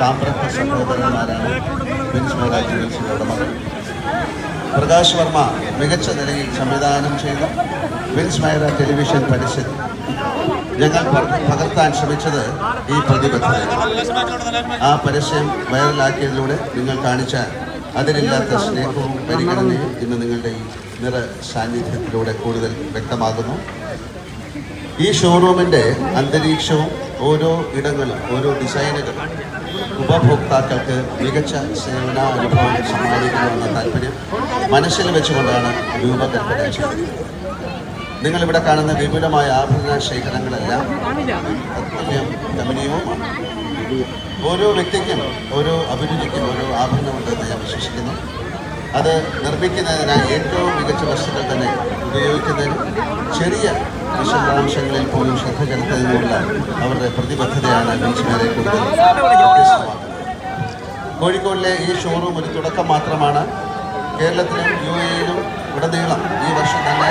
സാമ്പ്രത്യ സഹോദരന്മാരാണ് wins മേര ജ്വൽസിന്റെ ഉടമകൾ. പ്രകാശ് വർമ്മ മികച്ച നിലയിൽ സംവിധാനം ചെയ്ത വിൻസ് മേര ടെലിവിഷൻ പരസ്യം ഞങ്ങൾ പകർത്താൻ ശ്രമിച്ചത് ഈ പ്രതിബദ്ധത. ആ പരസ്യം വൈറലാക്കിയതിലൂടെ നിങ്ങൾ കാണിച്ച അതിലില്ലാത്ത സ്നേഹവും പരിഗണനയും ഇന്ന് നിങ്ങളുടെ ഈ നിറ സാന്നിധ്യത്തിലൂടെ കൂടുതൽ വ്യക്തമാകുന്നു. ഈ ഷോറൂമിൻ്റെ അന്തരീക്ഷവും ഓരോ ഇടങ്ങളും ഓരോ ഡിസൈനുകളും ഉപഭോക്താക്കൾക്ക് മികച്ച സേവനാനുഭവം സമ്മാനിക്കണമെന്ന താല്പര്യം മനസ്സിൽ വെച്ചുകൊണ്ടാണ് രൂപകൽപ്പന ചെയ്തത്. നിങ്ങളിവിടെ കാണുന്ന വിപുലമായ ആഭരണ ശേഖരങ്ങളെല്ലാം അത്യന്തം ഗമനീയവുമാണ്. ഓരോ വ്യക്തിക്കും ഓരോ അഭിരുചിക്കും ഓരോ ആഭരണമുണ്ടെന്ന് ഞാൻ വിശ്വസിക്കുന്നു. അത് നിർമ്മിക്കുന്നതിനായി ഏറ്റവും മികച്ച വസ്തുക്കൾ തന്നെ ഉപയോഗിക്കുന്നതിന് ചെറിയ വിശദാംശങ്ങളിൽ പോലും ശ്രദ്ധ ചെലുത്തുന്നതിനുള്ള അവരുടെ പ്രതിബദ്ധതയാണ് വിൻസ് മേരെ കൂടുതൽ വ്യത്യസ്തമാക്കുന്നത്. കോഴിക്കോടിലെ ഈ ഷോറൂം ഒരു തുടക്കം മാത്രമാണ്. കേരളത്തിലും UAE-യിലും ഉടനീളം ഈ വർഷം നല്ല